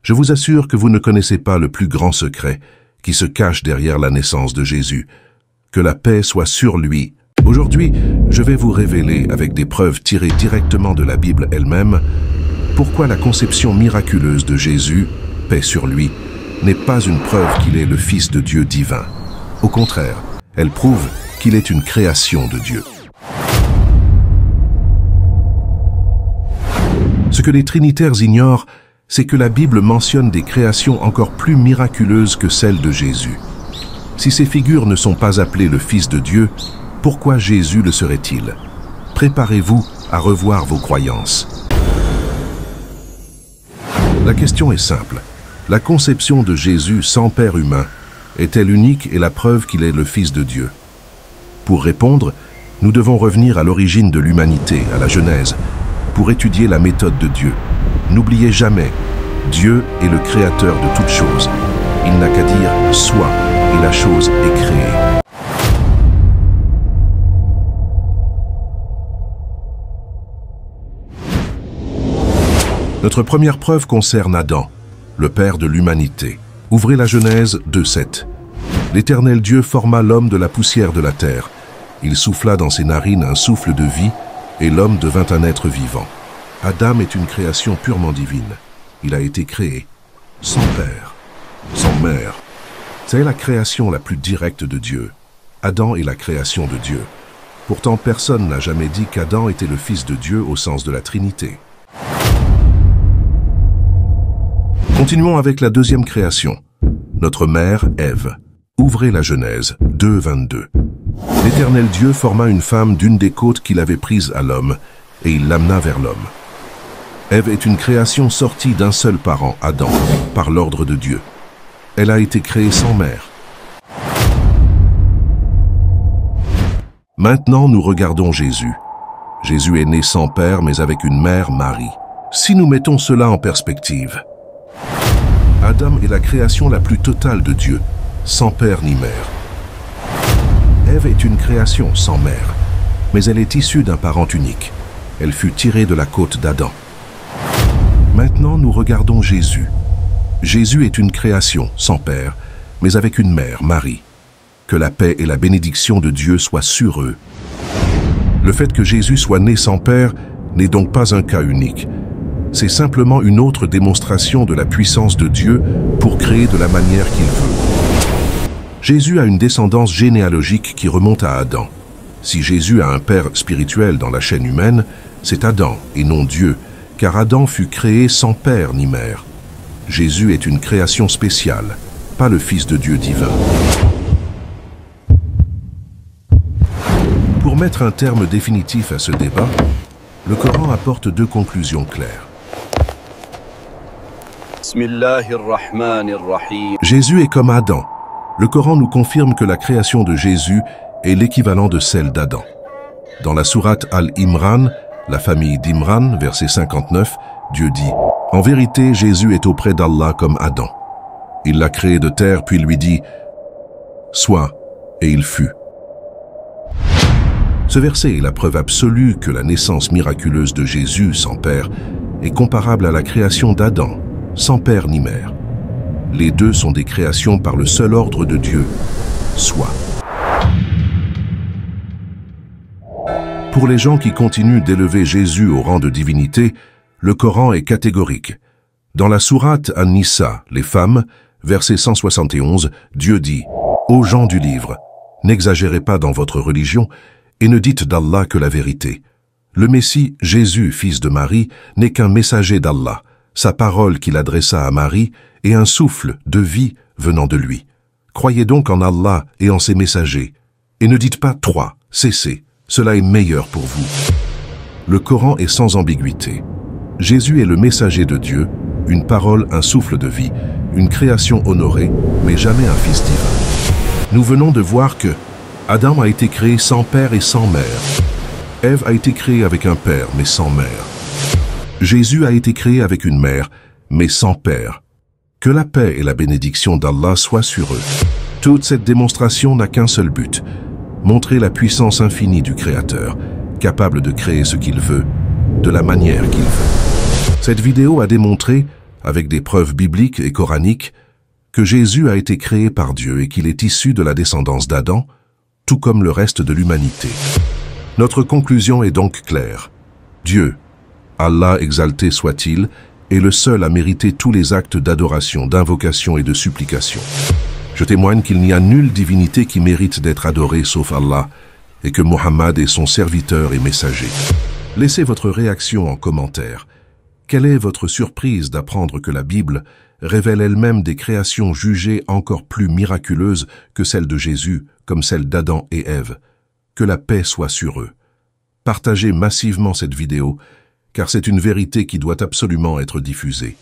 Je vous assure que vous ne connaissez pas le plus grand secret qui se cache derrière la naissance de Jésus. Que la paix soit sur lui. Aujourd'hui, je vais vous révéler, avec des preuves tirées directement de la Bible elle-même, pourquoi la conception miraculeuse de Jésus, paix sur lui, n'est pas une preuve qu'il est le Fils de Dieu divin. Au contraire, elle prouve qu'il est une création de Dieu. Ce que les trinitaires ignorent, c'est que la Bible mentionne des créations encore plus miraculeuses que celles de Jésus. Si ces figures ne sont pas appelées le Fils de Dieu, pourquoi Jésus le serait-il? Préparez-vous à revoir vos croyances. La question est simple. La conception de Jésus sans père humain est-elle unique et la preuve qu'il est le Fils de Dieu? Pour répondre, nous devons revenir à l'origine de l'humanité, à la Genèse, pour étudier la méthode de Dieu. N'oubliez jamais, Dieu est le créateur de toutes choses. Il n'a qu'à dire « soit » et la chose est créée. Notre première preuve concerne Adam, le père de l'humanité. Ouvrez la Genèse 2:7. L'Éternel Dieu forma l'homme de la poussière de la terre. Il souffla dans ses narines un souffle de vie, et l'homme devint un être vivant. Adam est une création purement divine. Il a été créé sans père, sans mère. C'est la création la plus directe de Dieu. Adam est la création de Dieu. Pourtant, personne n'a jamais dit qu'Adam était le Fils de Dieu au sens de la Trinité. Continuons avec la deuxième création, notre mère Ève. Ouvrez la Genèse 2:22. L'Éternel Dieu forma une femme d'une des côtes qu'il avait prises à l'homme, et il l'amena vers l'homme. Ève est une création sortie d'un seul parent, Adam, par l'ordre de Dieu. Elle a été créée sans mère. Maintenant, nous regardons Jésus. Jésus est né sans père, mais avec une mère, Marie. Si nous mettons cela en perspective, Adam est la création la plus totale de Dieu, sans père ni mère. Ève est une création sans mère, mais elle est issue d'un parent unique. Elle fut tirée de la côte d'Adam. Maintenant, nous regardons Jésus. Jésus est une création sans père, mais avec une mère, Marie. Que la paix et la bénédiction de Dieu soient sur eux. Le fait que Jésus soit né sans père n'est donc pas un cas unique. C'est simplement une autre démonstration de la puissance de Dieu pour créer de la manière qu'il veut. Jésus a une descendance généalogique qui remonte à Adam. Si Jésus a un père spirituel dans la chaîne humaine, c'est Adam et non Dieu, car Adam fut créé sans père ni mère. Jésus est une création spéciale, pas le Fils de Dieu divin. Pour mettre un terme définitif à ce débat, le Coran apporte deux conclusions claires. Jésus est comme Adam. Le Coran nous confirme que la création de Jésus est l'équivalent de celle d'Adam. Dans la sourate Al-Imran, la famille d'Imran, verset 59, Dieu dit « En vérité, Jésus est auprès d'Allah comme Adam. Il l'a créé de terre, puis lui dit « Sois, et il fut. » Ce verset est la preuve absolue que la naissance miraculeuse de Jésus sans père est comparable à la création d'Adam, sans père ni mère. Les deux sont des créations par le seul ordre de Dieu, soit. Pour les gens qui continuent d'élever Jésus au rang de divinité, le Coran est catégorique. Dans la sourate An-Nisa, les femmes, verset 171, Dieu dit « Ô gens du livre, n'exagérez pas dans votre religion et ne dites d'Allah que la vérité. Le Messie, Jésus, fils de Marie, n'est qu'un messager d'Allah, sa parole qu'il adressa à Marie et un souffle de vie venant de lui. Croyez donc en Allah et en ses messagers, et ne dites pas « trois, cessez, cela est meilleur pour vous ». Le Coran est sans ambiguïté. Jésus est le messager de Dieu, une parole, un souffle de vie, une création honorée, mais jamais un fils divin. Nous venons de voir que Adam a été créé sans père et sans mère. Ève a été créée avec un père, mais sans mère. Jésus a été créé avec une mère, mais sans père. Que la paix et la bénédiction d'Allah soient sur eux. Toute cette démonstration n'a qu'un seul but, montrer la puissance infinie du Créateur, capable de créer ce qu'il veut, de la manière qu'il veut. Cette vidéo a démontré, avec des preuves bibliques et coraniques, que Jésus a été créé par Dieu et qu'il est issu de la descendance d'Adam, tout comme le reste de l'humanité. Notre conclusion est donc claire. Dieu, Allah exalté soit-il, est le seul à mériter tous les actes d'adoration, d'invocation et de supplication. Je témoigne qu'il n'y a nulle divinité qui mérite d'être adorée sauf Allah, et que Mohammed est son serviteur et messager. Laissez votre réaction en commentaire. Quelle est votre surprise d'apprendre que la Bible révèle elle-même des créations jugées encore plus miraculeuses que celles de Jésus, comme celles d'Adam et Ève? Que la paix soit sur eux. Partagez massivement cette vidéo, car c'est une vérité qui doit absolument être diffusée.